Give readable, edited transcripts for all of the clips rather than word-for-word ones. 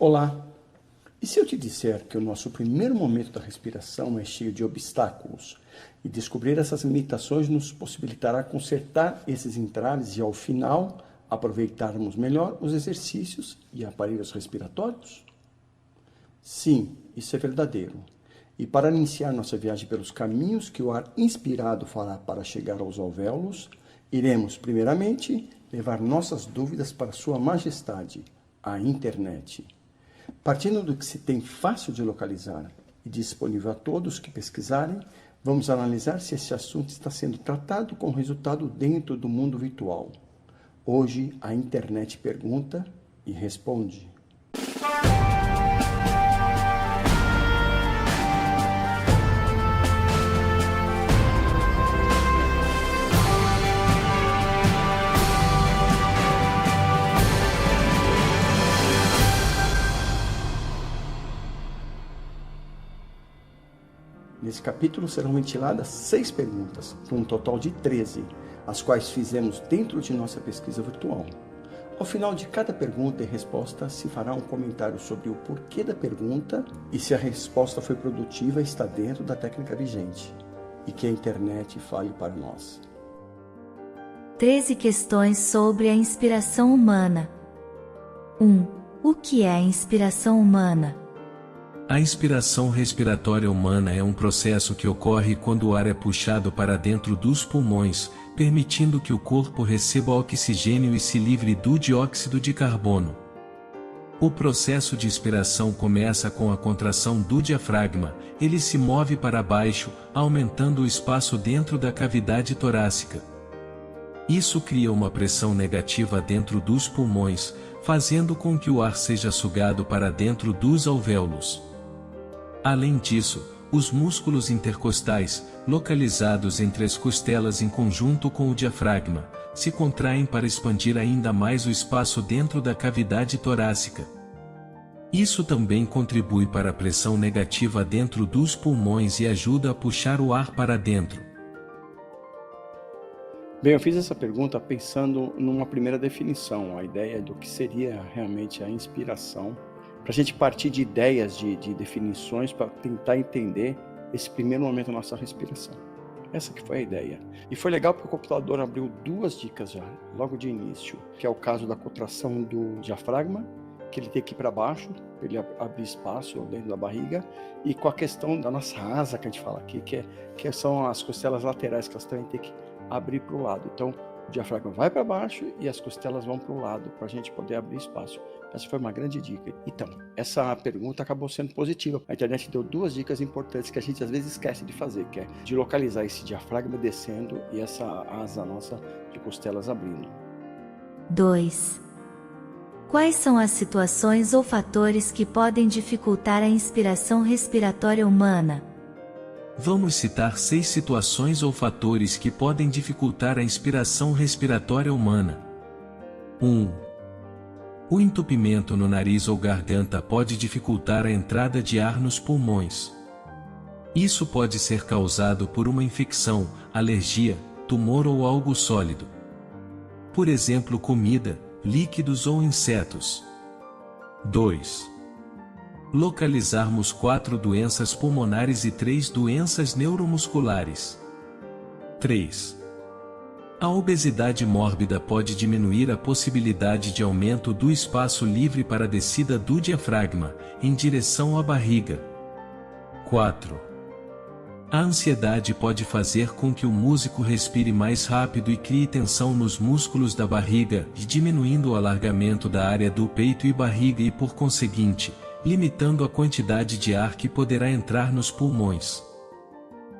Olá! E se eu te disser que o nosso primeiro momento da respiração é cheio de obstáculos e descobrir essas limitações nos possibilitará consertar esses entraves e, ao final, aproveitarmos melhor os exercícios e aparelhos respiratórios? Sim, isso é verdadeiro. E para iniciar nossa viagem pelos caminhos que o ar inspirado fará para chegar aos alvéolos, iremos, primeiramente, levar nossas dúvidas para Sua Majestade, a internet. Partindo do que se tem fácil de localizar e disponível a todos que pesquisarem, vamos analisar se esse assunto está sendo tratado com resultado dentro do mundo virtual. Hoje, a internet pergunta e responde. Nesse capítulo serão ventiladas 6 perguntas, por um total de 13, as quais fizemos dentro de nossa pesquisa virtual. Ao final de cada pergunta e resposta, se fará um comentário sobre o porquê da pergunta e se a resposta foi produtiva e está dentro da técnica vigente, e que a internet fale para nós. 13 questões sobre a inspiração humana. 1. O que é a inspiração humana? A inspiração respiratória humana é um processo que ocorre quando o ar é puxado para dentro dos pulmões, permitindo que o corpo receba oxigênio e se livre do dióxido de carbono. O processo de inspiração começa com a contração do diafragma, ele se move para baixo, aumentando o espaço dentro da cavidade torácica. Isso cria uma pressão negativa dentro dos pulmões, fazendo com que o ar seja sugado para dentro dos alvéolos. Além disso, os músculos intercostais, localizados entre as costelas em conjunto com o diafragma, se contraem para expandir ainda mais o espaço dentro da cavidade torácica. Isso também contribui para a pressão negativa dentro dos pulmões e ajuda a puxar o ar para dentro. Bem, eu fiz essa pergunta pensando numa primeira definição, a ideia do que seria realmente a inspiração, para a gente partir de ideias, de definições, para tentar entender esse primeiro momento da nossa respiração. Essa que foi a ideia. E foi legal porque o computador abriu 2 dicas já, logo de início, que é o caso da contração do diafragma, que ele tem que ir para baixo, para ele abrir espaço dentro da barriga, e com a questão da nossa asa, que a gente fala aqui, que são as costelas laterais, que elas também têm que abrir para o lado. Então, o diafragma vai para baixo e as costelas vão para o lado, para a gente poder abrir espaço. Essa foi uma grande dica. Então, essa pergunta acabou sendo positiva. A internet deu 2 dicas importantes que a gente às vezes esquece de fazer, que é de localizar esse diafragma descendo e essa asa nossa de costelas abrindo. 2. Quais são as situações ou fatores que podem dificultar a inspiração respiratória humana? Vamos citar 6 situações ou fatores que podem dificultar a inspiração respiratória humana. 1. O entupimento no nariz ou garganta pode dificultar a entrada de ar nos pulmões. Isso pode ser causado por uma infecção, alergia, tumor ou algo sólido. Por exemplo, comida, líquidos ou insetos. 2. Localizarmos 4 doenças pulmonares e 3 doenças neuromusculares. 3. A obesidade mórbida pode diminuir a possibilidade de aumento do espaço livre para a descida do diafragma, em direção à barriga. 4. A ansiedade pode fazer com que o músico respire mais rápido e crie tensão nos músculos da barriga, diminuindo o alargamento da área do peito e barriga e, por conseguinte, limitando a quantidade de ar que poderá entrar nos pulmões.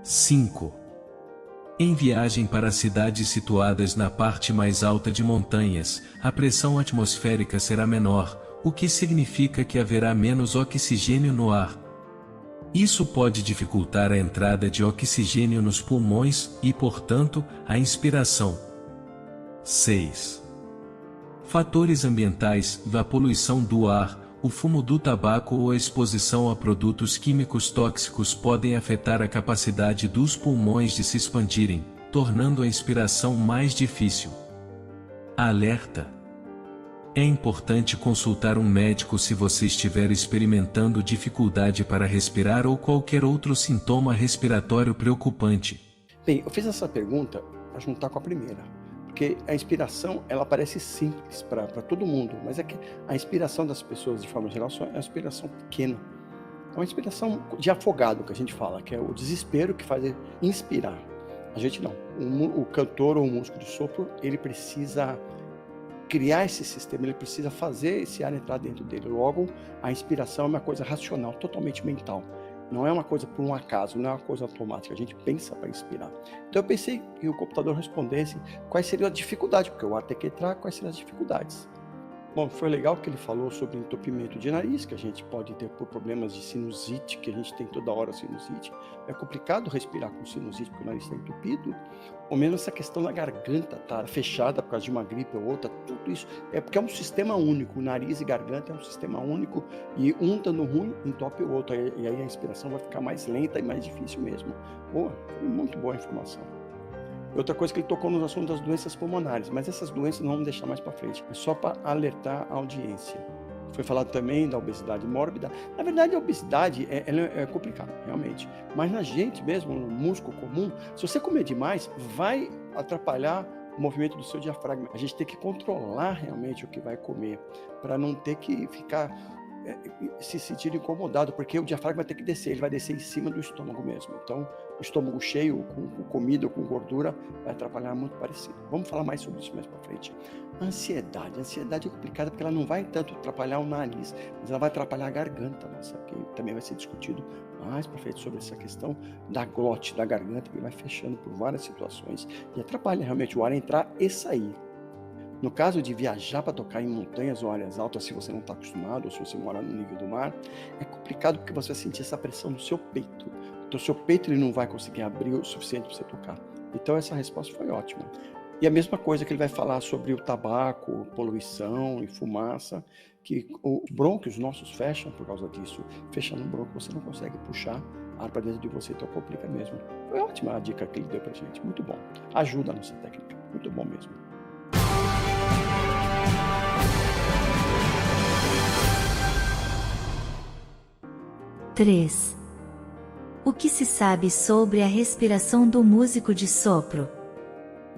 5. Em viagem para cidades situadas na parte mais alta de montanhas, a pressão atmosférica será menor, o que significa que haverá menos oxigênio no ar. Isso pode dificultar a entrada de oxigênio nos pulmões e, portanto, a inspiração. 6. Fatores ambientais, a poluição do ar, o fumo do tabaco ou a exposição a produtos químicos tóxicos podem afetar a capacidade dos pulmões de se expandirem, tornando a inspiração mais difícil. Alerta! É importante consultar um médico se você estiver experimentando dificuldade para respirar ou qualquer outro sintoma respiratório preocupante. Bem, eu fiz essa pergunta para juntar com a primeira, porque a inspiração, ela parece simples para todo mundo, mas é que a inspiração das pessoas, de forma geral, é uma inspiração pequena. É uma inspiração de afogado, que a gente fala, que é o desespero que faz inspirar. A gente não. O cantor ou o músico de sopro, ele precisa criar esse sistema, ele precisa fazer esse ar entrar dentro dele. Logo, a inspiração é uma coisa racional, totalmente mental. Não é uma coisa por um acaso, não é uma coisa automática. A gente pensa para inspirar. Então eu pensei que o computador respondesse quais seriam as dificuldades, porque o ar tem que entrar, quais seriam as dificuldades. Bom, foi legal que ele falou sobre entupimento de nariz, que a gente pode ter por problemas de sinusite, que a gente tem toda hora sinusite. É complicado respirar com sinusite porque o nariz está entupido. Ou mesmo essa questão da garganta estar fechada por causa de uma gripe ou outra, tudo isso é porque é um sistema único. O nariz e garganta é um sistema único e um dando ruim entope o outro. E aí a inspiração vai ficar mais lenta e mais difícil mesmo. Boa, foi muito boa a informação. Outra coisa que ele tocou no assunto das doenças pulmonares, mas essas doenças não vamos deixar mais para frente, é só para alertar a audiência. Foi falado também da obesidade mórbida. Na verdade, a obesidade é complicada, realmente. Mas na gente mesmo, no músculo comum, se você comer demais, vai atrapalhar o movimento do seu diafragma. A gente tem que controlar realmente o que vai comer, para não ter que ficar se sentir incomodado, porque o diafragma tem que descer, ele vai descer em cima do estômago mesmo. Então, o estômago cheio, com comida ou com gordura, vai atrapalhar muito parecido. Vamos falar mais sobre isso mais para frente. A ansiedade é complicada porque ela não vai tanto atrapalhar o nariz, mas ela vai atrapalhar a garganta nossa, que também vai ser discutido mais para frente sobre essa questão da glote, da garganta, que vai fechando por várias situações e atrapalha realmente o ar entrar e sair. No caso de viajar para tocar em montanhas ou áreas altas, se você não está acostumado, ou se você mora no nível do mar, é complicado porque você vai sentir essa pressão no seu peito. Então, o seu peito ele não vai conseguir abrir o suficiente para você tocar. Então, essa resposta foi ótima. E a mesma coisa que ele vai falar sobre o tabaco, poluição e fumaça, que os brônquios nossos fecham por causa disso. Fechando o brônquio, você não consegue puxar ar para dentro de você, então complica mesmo. Foi ótima a dica que ele deu para a gente, muito bom. Ajuda a nossa técnica, muito bom mesmo. Três. O que se sabe sobre a respiração do músico de sopro?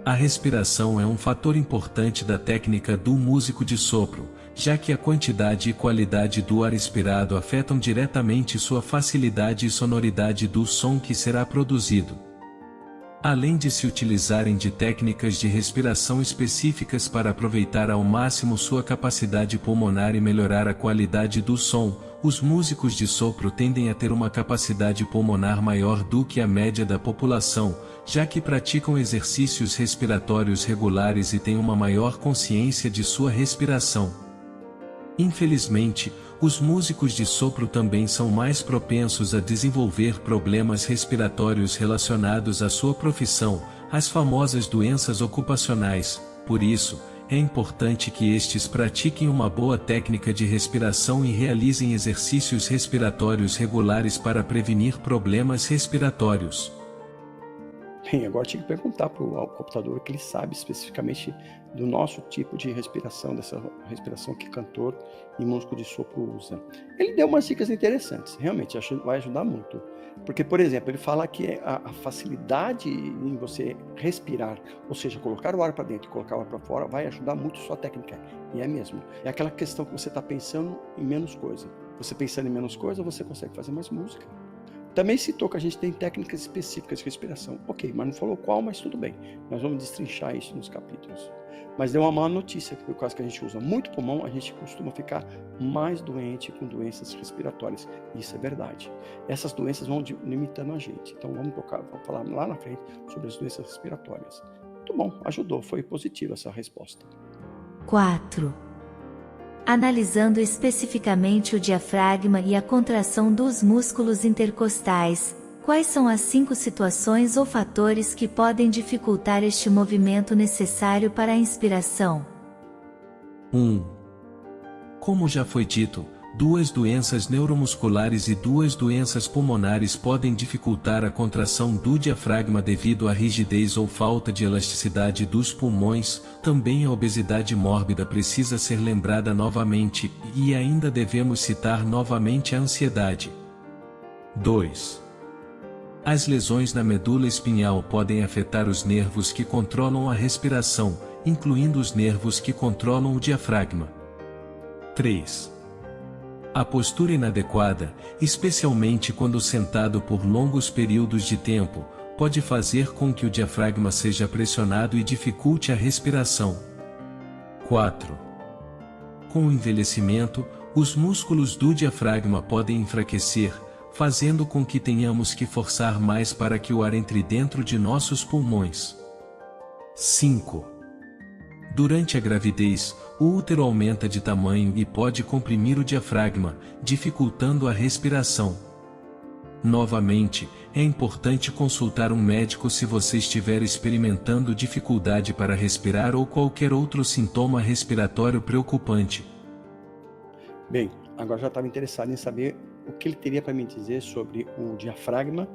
A respiração é um fator importante da técnica do músico de sopro, já que a quantidade e qualidade do ar expirado afetam diretamente sua facilidade e sonoridade do som que será produzido. Além de se utilizarem de técnicas de respiração específicas para aproveitar ao máximo sua capacidade pulmonar e melhorar a qualidade do som, os músicos de sopro tendem a ter uma capacidade pulmonar maior do que a média da população, já que praticam exercícios respiratórios regulares e têm uma maior consciência de sua respiração. Infelizmente, os músicos de sopro também são mais propensos a desenvolver problemas respiratórios relacionados à sua profissão, as famosas doenças ocupacionais. Por isso, é importante que estes pratiquem uma boa técnica de respiração e realizem exercícios respiratórios regulares para prevenir problemas respiratórios. Bem, agora tinha que perguntar para o computador que ele sabe especificamente do nosso tipo de respiração, dessa respiração que cantor e músico de sopro usa. Ele deu umas dicas interessantes, realmente vai ajudar muito. Porque, por exemplo, ele fala que a facilidade em você respirar, ou seja, colocar o ar para dentro e colocar o ar para fora, vai ajudar muito a sua técnica. E é mesmo. É aquela questão que você está pensando em menos coisa. Você pensando em menos coisa, você consegue fazer mais música. Também citou que a gente tem técnicas específicas de respiração. Ok, mas não falou qual, mas tudo bem. Nós vamos destrinchar isso nos capítulos. Mas deu uma má notícia, que por causa que a gente usa muito pulmão, a gente costuma ficar mais doente com doenças respiratórias. Isso é verdade. Essas doenças vão limitando a gente. Então vamos falar lá na frente sobre as doenças respiratórias. Muito bom, ajudou, foi positiva essa resposta. 4. Analisando especificamente o diafragma e a contração dos músculos intercostais, quais são as 5 situações ou fatores que podem dificultar este movimento necessário para a inspiração? 1. Como já foi dito, 2 doenças neuromusculares e 2 doenças pulmonares podem dificultar a contração do diafragma devido à rigidez ou falta de elasticidade dos pulmões. Também a obesidade mórbida precisa ser lembrada novamente, e ainda devemos citar novamente a ansiedade. 2. As lesões na medula espinhal podem afetar os nervos que controlam a respiração, incluindo os nervos que controlam o diafragma. 3. A postura inadequada, especialmente quando sentado por longos períodos de tempo, pode fazer com que o diafragma seja pressionado e dificulte a respiração. 4. Com o envelhecimento, os músculos do diafragma podem enfraquecer, fazendo com que tenhamos que forçar mais para que o ar entre dentro de nossos pulmões. 5. Durante a gravidez, o útero aumenta de tamanho e pode comprimir o diafragma, dificultando a respiração. Novamente, é importante consultar um médico se você estiver experimentando dificuldade para respirar ou qualquer outro sintoma respiratório preocupante. Bem, agora já estava interessado em saber o que ele teria para me dizer sobre o diafragma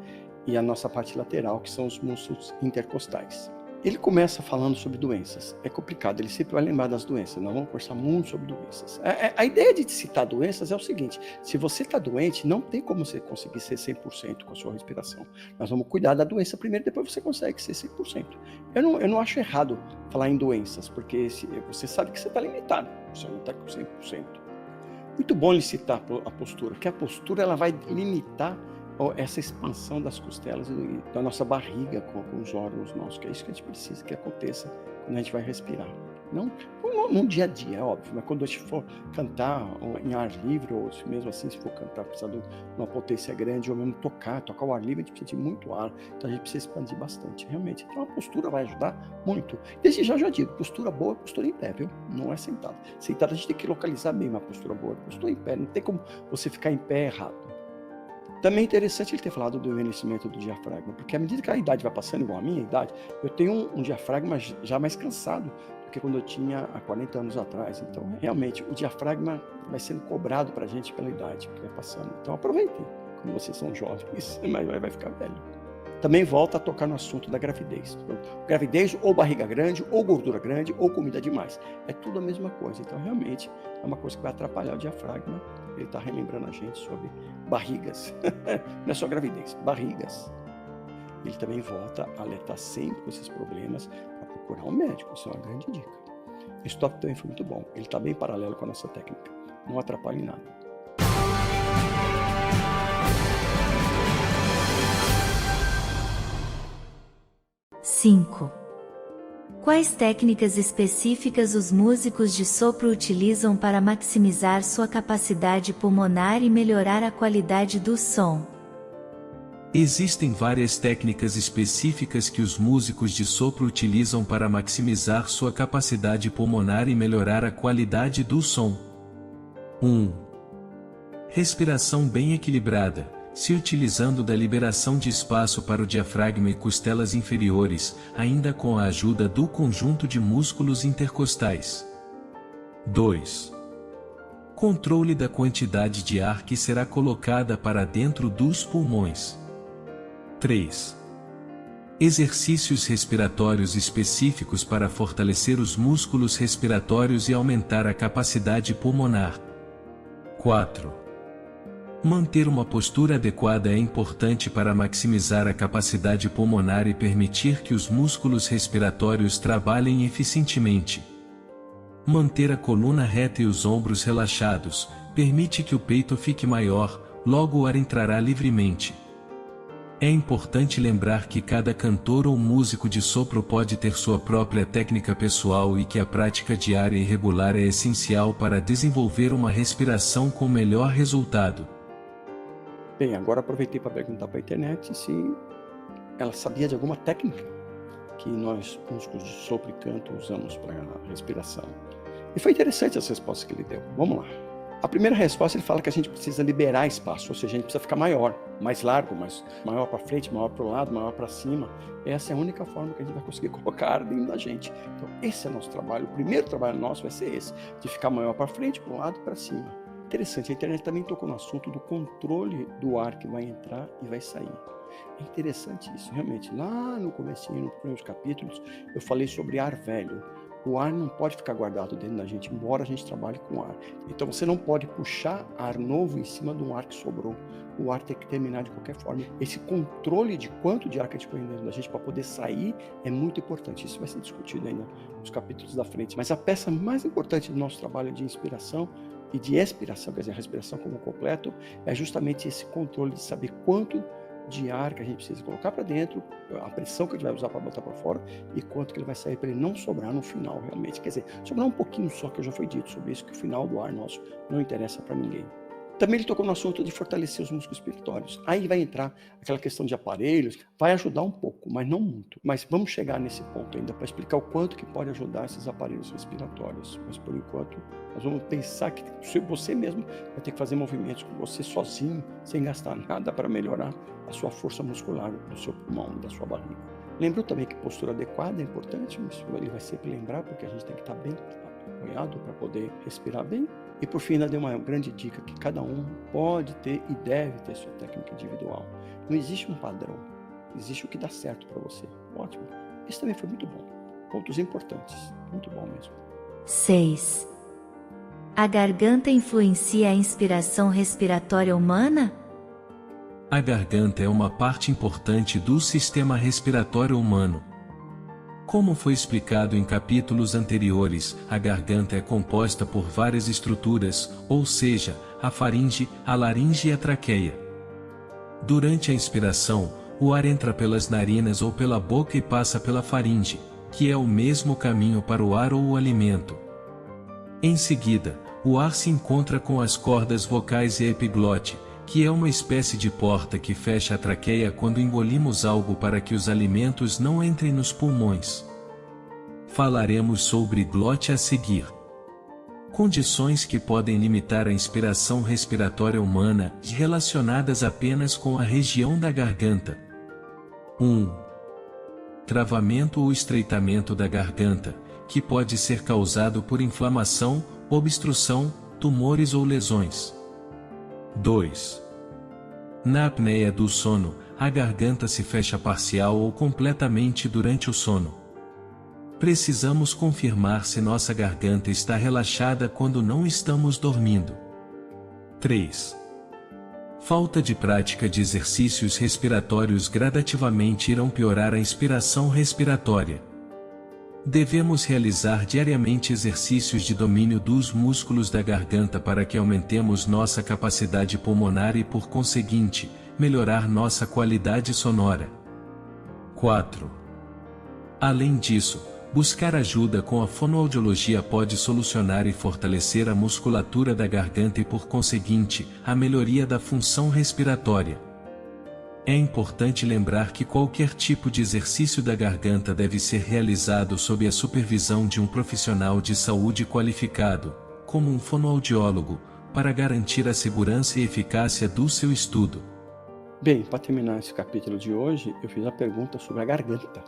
e a nossa parte lateral, que são os músculos intercostais. Ele começa falando sobre doenças. É complicado, ele sempre vai lembrar das doenças. Nós vamos conversar muito sobre doenças. A ideia de citar doenças é o seguinte: se você está doente, não tem como você conseguir ser 100% com a sua respiração. Nós vamos cuidar da doença primeiro, depois você consegue ser 100%. Eu não acho errado falar em doenças, porque você sabe que você está limitado, você não está com 100%. Muito bom ele citar a postura, porque a postura ela vai limitar essa expansão das costelas e da nossa barriga com os órgãos nossos, que é isso que a gente precisa que aconteça quando a gente vai respirar. Não no dia a dia, é óbvio, mas quando a gente for cantar ou em ar livre, ou mesmo assim, se for cantar, precisa de uma potência grande, ou mesmo tocar o ar livre, a gente precisa de muito ar, então a gente precisa expandir bastante, realmente. Então a postura vai ajudar muito. Desde já digo, postura boa é postura em pé, viu? Não é sentado. Sentado a gente tem que localizar bem uma postura boa, postura em pé, não tem como você ficar em pé errado. Também é interessante ele ter falado do envelhecimento do diafragma, porque à medida que a idade vai passando, igual a minha idade, eu tenho um diafragma já mais cansado do que quando eu tinha há 40 anos atrás. Então, realmente, o diafragma vai sendo cobrado para a gente pela idade que vai passando. Então, aproveitem quando vocês são jovens, mas vai ficar velho. Também volta a tocar no assunto da gravidez. Gravidez ou barriga grande, ou gordura grande, ou comida demais. É tudo a mesma coisa. Então, realmente, é uma coisa que vai atrapalhar o diafragma. Ele está relembrando a gente sobre barrigas. Não é só gravidez, barrigas. Ele também volta a alertar sempre com esses problemas para procurar um médico. Isso é uma grande dica. Esse tópico também foi muito bom. Ele está bem paralelo com a nossa técnica. Não atrapalha em nada. Cinco. Quais técnicas específicas os músicos de sopro utilizam para maximizar sua capacidade pulmonar e melhorar a qualidade do som? Existem várias técnicas específicas que os músicos de sopro utilizam para maximizar sua capacidade pulmonar e melhorar a qualidade do som. 1. Respiração bem equilibrada, se utilizando da liberação de espaço para o diafragma e costelas inferiores, ainda com a ajuda do conjunto de músculos intercostais. 2. Controle da quantidade de ar que será colocada para dentro dos pulmões. 3. Exercícios respiratórios específicos para fortalecer os músculos respiratórios e aumentar a capacidade pulmonar. 4. Manter uma postura adequada é importante para maximizar a capacidade pulmonar e permitir que os músculos respiratórios trabalhem eficientemente. Manter a coluna reta e os ombros relaxados permite que o peito fique maior, logo o ar entrará livremente. É importante lembrar que cada cantor ou músico de sopro pode ter sua própria técnica pessoal e que a prática diária e regular é essencial para desenvolver uma respiração com melhor resultado. Bem, agora aproveitei para perguntar para a internet se ela sabia de alguma técnica que nós, músicos de sopro e canto, usamos para a respiração. E foi interessante as respostas que ele deu. Vamos lá. A primeira resposta, ele fala que a gente precisa liberar espaço, ou seja, a gente precisa ficar maior, mais largo, maior para frente, maior para o lado, maior para cima. Essa é a única forma que a gente vai conseguir colocar ar dentro da gente. Então, esse é o nosso trabalho. O primeiro trabalho nosso vai ser esse, de ficar maior para frente, para o lado e para cima. interessante, a internet também tocou no assunto do controle do ar que vai entrar e vai sair. É interessante isso, realmente. Lá no comecinho, nos primeiros capítulos, eu falei sobre ar velho. O ar não pode ficar guardado dentro da gente, embora a gente trabalhe com ar. Então você não pode puxar ar novo em cima de um ar que sobrou. O ar tem que terminar de qualquer forma. Esse controle de quanto de ar que a gente põe dentro da gente para poder sair é muito importante. Isso vai ser discutido ainda nos capítulos da frente. Mas a peça mais importante do nosso trabalho de inspiração e de expiração, quer dizer, a respiração como completo, é justamente esse controle de saber quanto de ar que a gente precisa colocar para dentro, a pressão que a gente vai usar para botar para fora e quanto que ele vai sair para ele não sobrar no final realmente. Quer dizer, sobrar um pouquinho só, que já foi dito sobre isso, que o final do ar nosso não interessa para ninguém. Também ele tocou no assunto de fortalecer os músculos respiratórios. Aí vai entrar aquela questão de aparelhos, vai ajudar um pouco, mas não muito. Mas vamos chegar nesse ponto ainda para explicar o quanto que pode ajudar esses aparelhos respiratórios. Mas por enquanto, nós vamos pensar que você mesmo vai ter que fazer movimentos com você sozinho, sem gastar nada para melhorar a sua força muscular do seu pulmão, da sua barriga. Lembrou também que postura adequada é importante, isso ele vai sempre lembrar, porque a gente tem que estar bem apoiado para poder respirar bem. E por fim, ainda deu uma grande dica que cada um pode ter e deve ter sua técnica individual. Não existe um padrão, existe o que dá certo para você. Ótimo. Isso também foi muito bom. Pontos importantes, muito bom mesmo. 6. A garganta influencia a inspiração respiratória humana? A garganta é uma parte importante do sistema respiratório humano. Como foi explicado em capítulos anteriores, a garganta é composta por várias estruturas, ou seja, a faringe, a laringe e a traqueia. Durante a inspiração, o ar entra pelas narinas ou pela boca e passa pela faringe, que é o mesmo caminho para o ar ou o alimento. Em seguida, o ar se encontra com as cordas vocais e a epiglote, que é uma espécie de porta que fecha a traqueia quando engolimos algo para que os alimentos não entrem nos pulmões. Falaremos sobre glote a seguir. Condições que podem limitar a inspiração respiratória humana, relacionadas apenas com a região da garganta. 1. Travamento ou estreitamento da garganta, que pode ser causado por inflamação, obstrução, tumores ou lesões. 2. Na apneia do sono, a garganta se fecha parcial ou completamente durante o sono. Precisamos confirmar se nossa garganta está relaxada quando não estamos dormindo. 3. Falta de prática de exercícios respiratórios gradativamente irão piorar a inspiração respiratória. Devemos realizar diariamente exercícios de domínio dos músculos da garganta para que aumentemos nossa capacidade pulmonar e, por conseguinte, melhorar nossa qualidade sonora. 4. Além disso, buscar ajuda com a fonoaudiologia pode solucionar e fortalecer a musculatura da garganta e, por conseguinte, a melhoria da função respiratória. É importante lembrar que qualquer tipo de exercício da garganta deve ser realizado sob a supervisão de um profissional de saúde qualificado, como um fonoaudiólogo, para garantir a segurança e eficácia do seu estudo. Bem, para terminar esse capítulo de hoje, eu fiz a pergunta sobre a garganta,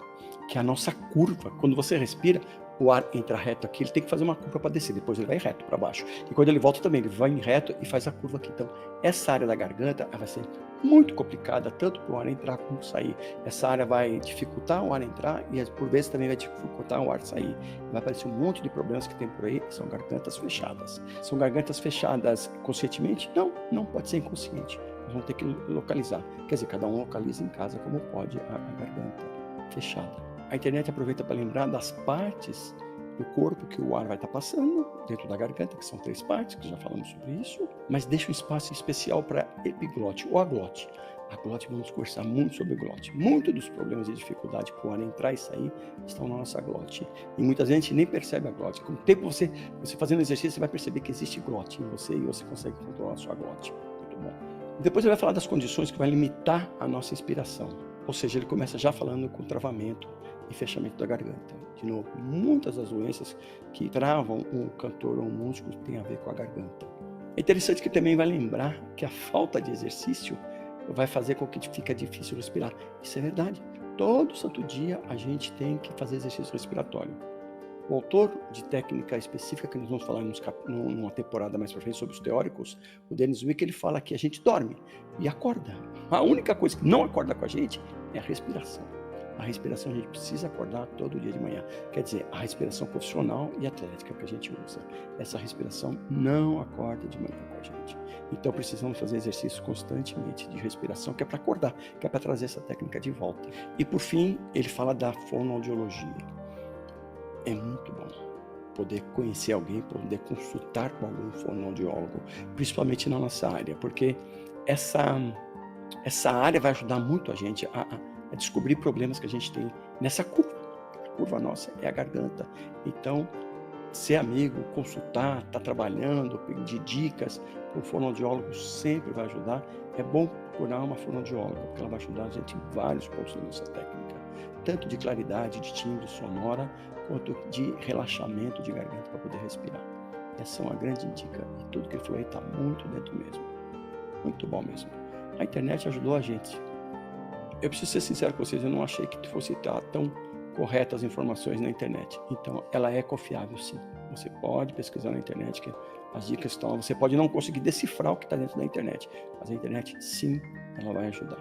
que é a nossa curva. Quando você respira, o ar entra reto aqui, ele tem que fazer uma curva para descer, depois ele vai reto para baixo. E quando ele volta também, ele vai em reto e faz a curva aqui. Então, essa área da garganta ela vai ser muito complicada, tanto para o ar entrar como sair. Essa área vai dificultar o ar entrar e, por vezes, também vai dificultar o ar sair. Vai aparecer um monte de problemas que tem por aí, são gargantas fechadas. São gargantas fechadas conscientemente? Não, não pode ser inconsciente. Nós vamos ter que localizar. Quer dizer, cada um localiza em casa como pode a garganta fechada. A internet aproveita para lembrar das partes do corpo que o ar vai estar passando, dentro da garganta, que são 3 partes, que já falamos sobre isso, mas deixa um espaço especial para epiglote ou aglote. A glote, vamos conversar muito sobre glote. Muitos dos problemas e dificuldade para o ar entrar e sair estão na nossa glote. E muitas vezes a gente nem percebe a glote. Com o tempo você fazendo exercício, você vai perceber que existe glote em você e você consegue controlar a sua glote. Muito bom. Depois ele vai falar das condições que vai limitar a nossa inspiração. Ou seja, ele começa já falando com travamento e fechamento da garganta. De novo, muitas das doenças que travam um cantor ou um músico têm a ver com a garganta. É interessante que também vai lembrar que a falta de exercício vai fazer com que fique difícil respirar. Isso é verdade. Todo santo dia a gente tem que fazer exercício respiratório. O autor de técnica específica, que nós vamos falar numa temporada mais para frente sobre os teóricos, o Dennis Wick, ele fala que a gente dorme e acorda. A única coisa que não acorda com a gente é a respiração. A respiração a gente precisa acordar todo dia de manhã. Quer dizer, a respiração profissional e atlética que a gente usa. Essa respiração não acorda de manhã com a gente. Então precisamos fazer exercícios constantemente de respiração, que é para acordar, que é para trazer essa técnica de volta. E por fim, ele fala da fonoaudiologia. É muito bom poder conhecer alguém, poder consultar com algum fonoaudiólogo, principalmente na nossa área, porque essa área vai ajudar muito a gente a descobrir problemas que a gente tem nessa curva. A curva nossa é a garganta. Então, ser amigo, consultar, estar trabalhando, pedir dicas para um fonoaudiólogo sempre vai ajudar. É bom procurar uma fonoaudióloga, porque ela vai ajudar a gente em vários pontos da nossa técnica, tanto de claridade, de timbre sonora, quanto de relaxamento de garganta para poder respirar. Essa é uma grande dica, e tudo que ele falou aí está muito dentro mesmo. Muito bom mesmo. A internet ajudou a gente. Eu preciso ser sincero com vocês, eu não achei que fosse estar tão corretas as informações na internet. Então, ela é confiável, sim. Você pode pesquisar na internet, que as dicas estão. Você pode não conseguir decifrar o que está dentro da internet, mas a internet, sim, ela vai ajudar.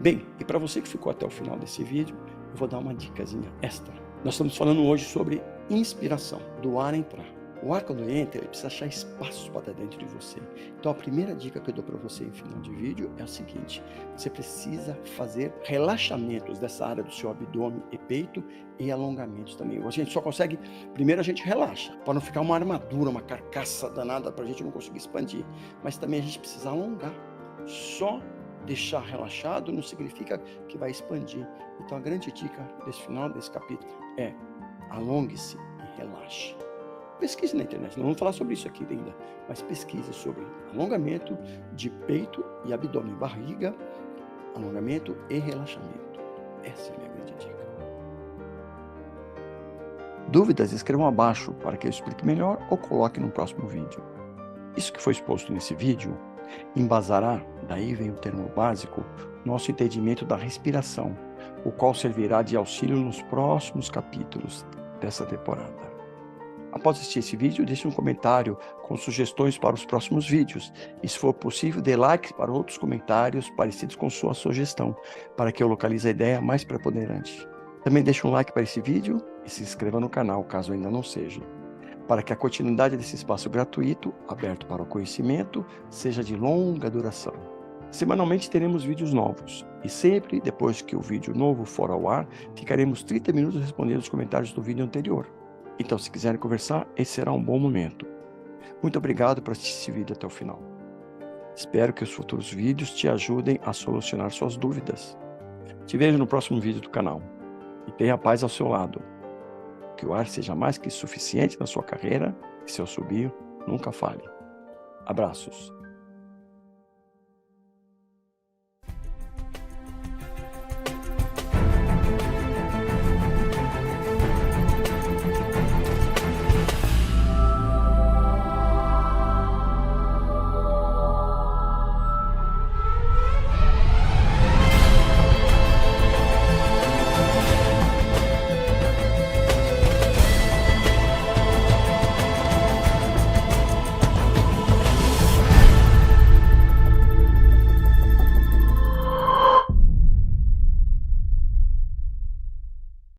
Bem, e para você que ficou até o final desse vídeo, eu vou dar uma dicasinha extra. Nós estamos falando hoje sobre inspiração, do ar entrar. O ar, quando entra, ele precisa achar espaço para dentro de você. Então, a primeira dica que eu dou para você em final de vídeo é a seguinte: você precisa fazer relaxamentos dessa área do seu abdômen e peito e alongamentos também. A gente só consegue, primeiro a gente relaxa, para não ficar uma armadura, uma carcaça danada, para a gente não conseguir expandir. Mas também a gente precisa alongar. Só deixar relaxado não significa que vai expandir. Então, a grande dica desse final, desse capítulo, é alongue-se e relaxe. Pesquise na internet, não vamos falar sobre isso aqui ainda, mas pesquise sobre alongamento de peito e abdômen, barriga, alongamento e relaxamento. Essa é a minha grande dica. Dúvidas? Escrevam abaixo para que eu explique melhor ou coloque no próximo vídeo. Isso que foi exposto nesse vídeo embasará, daí vem o termo básico, nosso entendimento da respiração, o qual servirá de auxílio nos próximos capítulos dessa temporada. Após assistir esse vídeo, deixe um comentário com sugestões para os próximos vídeos. E se for possível, dê like para outros comentários parecidos com sua sugestão, para que eu localize a ideia mais preponderante. Também deixe um like para esse vídeo e se inscreva no canal, caso ainda não seja, para que a continuidade desse espaço gratuito, aberto para o conhecimento, seja de longa duração. Semanalmente teremos vídeos novos, e sempre depois que o vídeo novo for ao ar, ficaremos 30 minutos respondendo os comentários do vídeo anterior. Então, se quiserem conversar, esse será um bom momento. Muito obrigado por assistir esse vídeo até o final. Espero que os futuros vídeos te ajudem a solucionar suas dúvidas. Te vejo no próximo vídeo do canal. E tenha paz ao seu lado. Que o ar seja mais que suficiente na sua carreira e, se eu subir, nunca fale. Abraços.